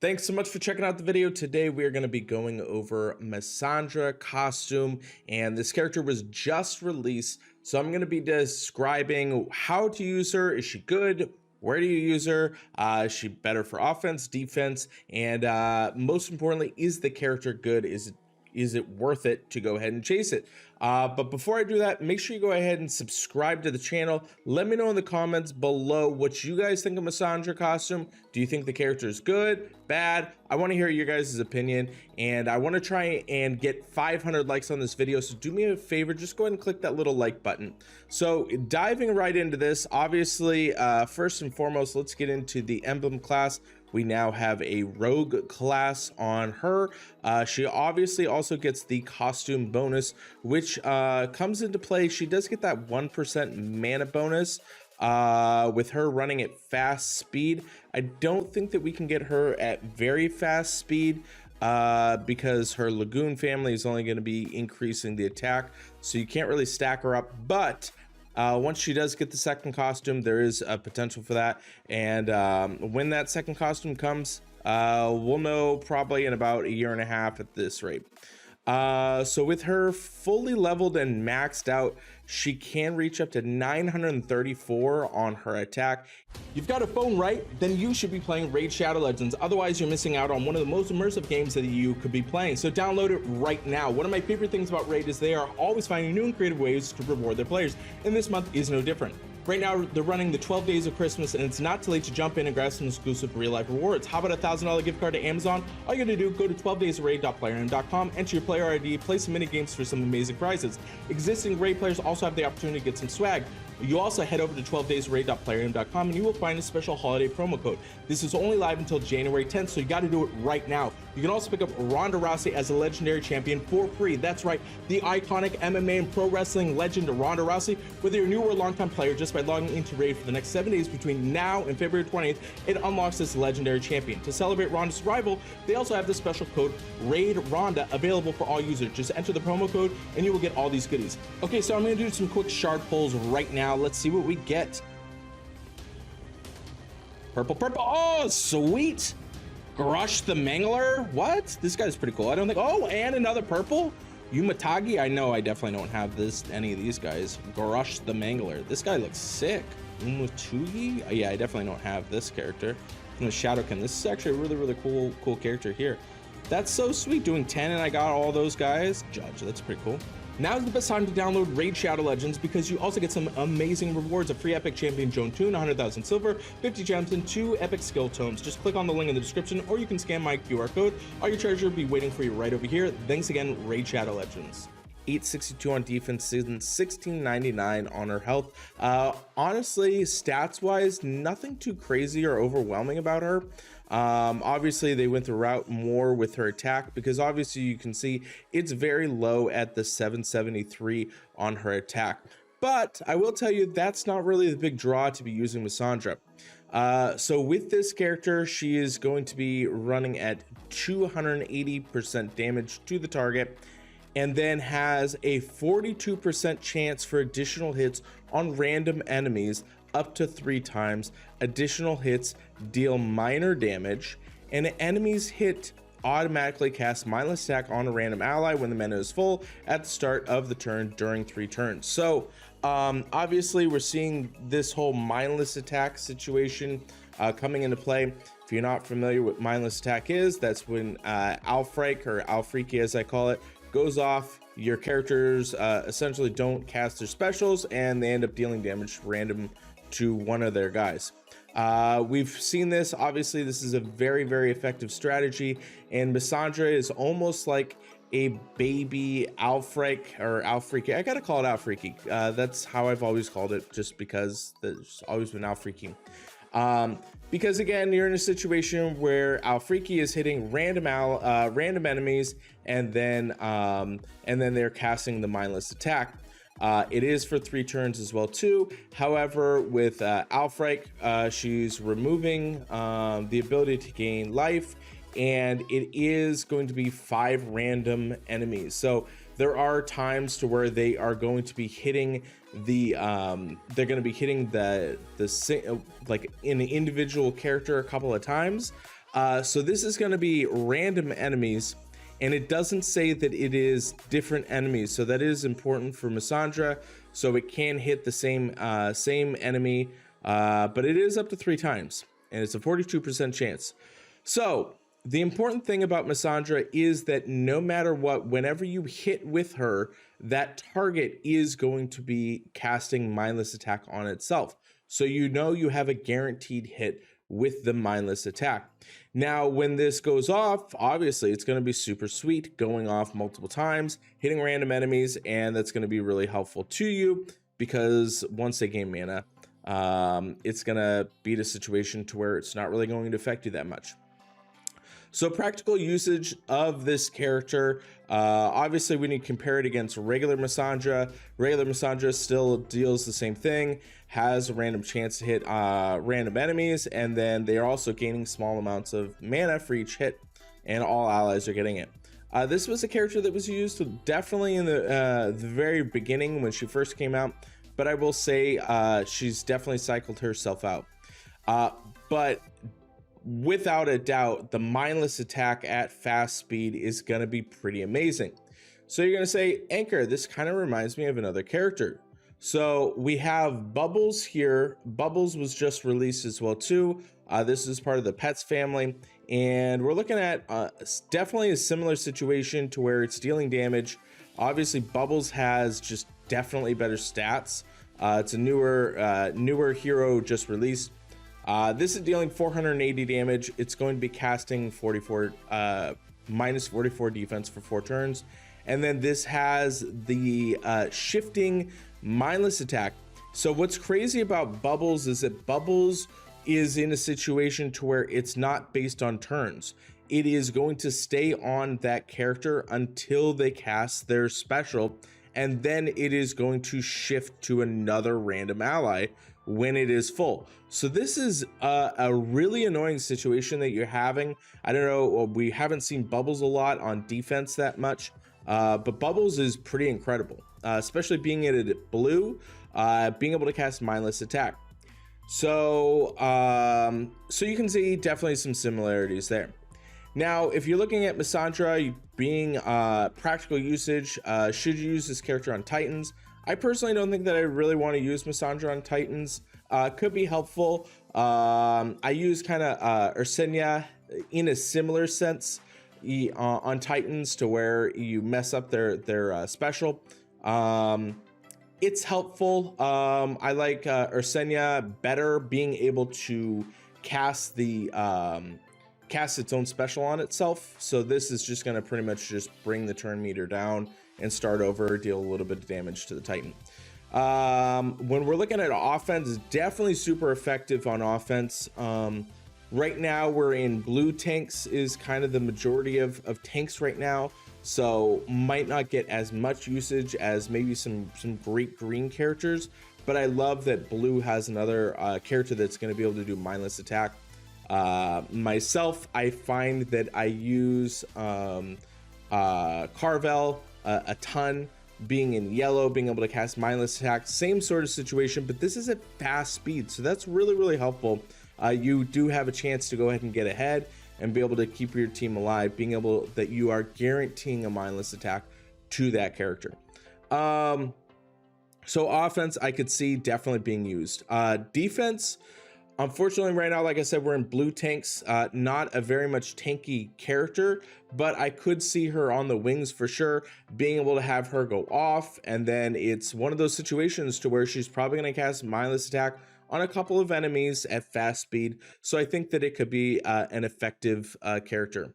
Thanks so much for checking out the video. Today we are going to be going over Misandra Costume, and this character was just released, so I'm going to be describing how to use her. Is she good? Where do you use her? Is she better for offense, defense, and most importantly, is the character good? Is it worth it to go ahead and chase it? But before I do that, make sure you go ahead and subscribe to the channel. Let me know in the comments below what you guys think of Misandra Costume. Do you think the character is good, bad? I want to hear your guys' opinion, and I want to try and get 500 likes on this video. So do me a favor, just go ahead and click that little like button. So diving right into this, obviously, first and foremost, let's get into the emblem class. We now have a rogue class on her. She obviously also gets the costume bonus, which comes into play. She does get that 1% mana bonus with her running at fast speed. I don't think that we can get her at very fast speed because her Lagoon family is only going to be increasing the attack, so you can't really stack her up. But once she does get the second costume, there is a potential for that. And when that second costume comes, we'll know probably in about a year and a half at this rate. So with her fully leveled and maxed out, she can reach up to 934 on her attack. You've got a phone, right? Then you should be playing Raid Shadow Legends. Otherwise, you're missing out on one of the most immersive games that you could be playing. So download it right now. One of my favorite things about Raid is they are always finding new and creative ways to reward their players, and this month is no different. Right now, they're running the 12 days of Christmas, and it's not too late to jump in and grab some exclusive real-life rewards. How about a $1,000 gift card to Amazon? All you gotta do, go to 12daysraid.playrandom.com, enter your player ID, play some mini games for some amazing prizes. Existing Raid players also have the opportunity to get some swag. You also head over to 12daysraid.playrandom.com and you will find a special holiday promo code. This is only live until January 10th, so you got to do it right now. You can also pick up Ronda Rousey as a legendary champion for free. That's right, the iconic MMA and pro wrestling legend Ronda Rousey. Whether you're new or a longtime player, just by logging into Raid for the next 7 days between now and February 20th, it unlocks this legendary champion. To celebrate Ronda's arrival, they also have the special code Raid Ronda available for all users. Just enter the promo code and you will get all these goodies. Okay, so I'm going to do some quick shard pulls right now. Let's see what we get. Purple. Oh, sweet. Grush the Mangler. What? This guy's pretty cool. I don't think. Oh, and another purple. Umatagi. I know I definitely don't have any of these guys. Grush the Mangler. This guy looks sick. Umutugi. Yeah, I definitely don't have this character. And the Shadowkin. This is actually a really cool character here. That's so sweet. Doing 10 and I got all those guys. Judge. That's pretty cool. Now is the best time to download Raid Shadow Legends because you also get some amazing rewards: a free epic champion Joan Toon, 100,000 silver, 50 gems, and 2 epic skill tomes. Just click on the link in the description or you can scan my QR code. All your treasure will be waiting for you right over here. Thanks again, Raid Shadow Legends. 862 on defense, 1699 on her health. Honestly, stats wise, nothing too crazy or overwhelming about her. Obviously they went the route more with her attack because obviously you can see it's very low at the 773 on her attack. But I will tell you that's not really the big draw to be using Misandra. So with this character, she is going to be running at 280% damage to the target, and then has a 42% chance for additional hits on random enemies up to 3 times. Additional hits deal minor damage, and enemies hit automatically cast mindless attack on a random ally when the mana is full at the start of the turn during 3 turns. So obviously we're seeing this whole mindless attack situation coming into play. If you're not familiar with mindless attack is, that's when Alfrike, or Alfriki as I call it, goes off. Your characters essentially don't cast their specials and they end up dealing damage random to one of their guys. We've seen this. Obviously this is a very effective strategy, and Misandra is almost like a baby Alfrike, or Alfriki. I gotta call it Alfriki. That's how I've always called it, just because there's always been Alfriki. Because again, you're in a situation where Alfriki is hitting random enemies, and then they're casting the mindless attack. It is for 3 turns as well too. However, with Alfrike, she's removing the ability to gain life, and it is going to be 5 random enemies. So there are times to where they are going to be hitting the they're going to be hitting like an individual character a couple of times. So this is going to be random enemies, and it doesn't say that it is different enemies, so that is important for Misandra. So it can hit the same enemy, but it is up to 3 times, and it's a 42% chance. So the important thing about Misandra is that no matter what, whenever you hit with her, that target is going to be casting mindless attack on itself. So you know you have a guaranteed hit with the mindless attack. Now, when this goes off, obviously it's going to be super sweet, going off multiple times, hitting random enemies, and that's going to be really helpful to you because once they gain mana, it's going to beat a situation to where it's not really going to affect you that much. So practical usage of this character, obviously when you compare it against regular Misandra still deals the same thing, has a random chance to hit random enemies, and then they are also gaining small amounts of mana for each hit, and all allies are getting it. This was a character that was used definitely in the very beginning when she first came out, but I will say she's definitely cycled herself out. But without a doubt, the mindless attack at fast speed is going to be pretty amazing. So you're going to say, Anchor, this kind of reminds me of another character. So we have Bubbles here. Bubbles was just released as well too. This is part of the Pets family, and we're looking at definitely a similar situation to where it's dealing damage. Obviously Bubbles has just definitely better stats. It's a newer hero just released. This is dealing 480 damage. It's going to be casting minus 44 defense for 4 turns. And then this has the shifting mindless attack. So what's crazy about Bubbles is that Bubbles is in a situation to where it's not based on turns. It is going to stay on that character until they cast their special, and then it is going to shift to another random ally when it is full. So this is a really annoying situation that you're having. I don't know, we haven't seen Bubbles a lot on defense that much, but Bubbles is pretty incredible, especially being at blue, being able to cast mindless attack. So so you can see definitely some similarities there. Now, if you're looking at Misandra being practical usage, should you use this character on Titans? I personally don't think that I really want to use Misandra on Titans. Could be helpful. I use kind of Ursenia in a similar sense on Titans to where you mess up their special. It's helpful. I like Ursenia better, being able to cast its own special on itself. So this is just going to pretty much just bring the turn meter down and start over, deal a little bit of damage to the Titan. When we're looking at offense, definitely super effective on offense. Right now we're in blue tanks is kind of the majority of tanks right now, so might not get as much usage as maybe some great green characters, but I love that blue has another character that's going to be able to do mindless attack. Myself, I find that I use Carvel a ton, being in yellow, being able to cast mindless attack, same sort of situation, but this is at fast speed, so that's really helpful. You do have a chance to go ahead and get ahead and be able to keep your team alive, being able that you are guaranteeing a mindless attack to that character. So offense, I could see definitely being used. Defense, unfortunately right now, like I said, we're in blue tanks, not a very much tanky character, but I could see her on the wings for sure, being able to have her go off, and then it's one of those situations to where she's probably going to cast mindless attack on a couple of enemies at fast speed. So I think that it could be an effective character.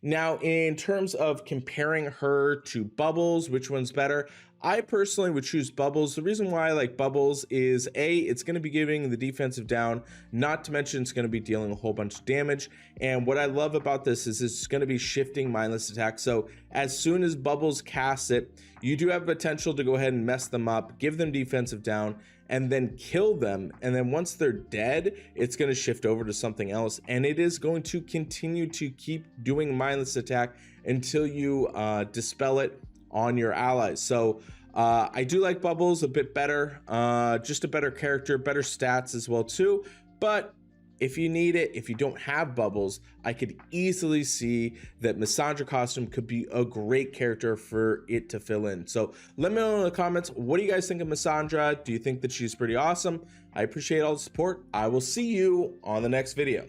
Now, in terms of comparing her to Bubbles, which one's better? I personally would choose Bubbles. The reason why I like Bubbles is A, it's going to be giving the defensive down, not to mention it's going to be dealing a whole bunch of damage. And what I love about this is it's going to be shifting mindless attack. So as soon as Bubbles casts it, you do have potential to go ahead and mess them up, give them defensive down, and then kill them. And then once they're dead, it's going to shift over to something else. And it is going to continue to keep doing mindless attack until you dispel it on your allies. So I do like Bubbles a bit better, just a better character, better stats as well too. But if you need it, if you don't have Bubbles, I could easily see that Misandra Costume could be a great character for it to fill in. So let me know in the comments, what do you guys think of Misandra? Do you think that she's pretty awesome? I appreciate all the support. I will see you on the next video.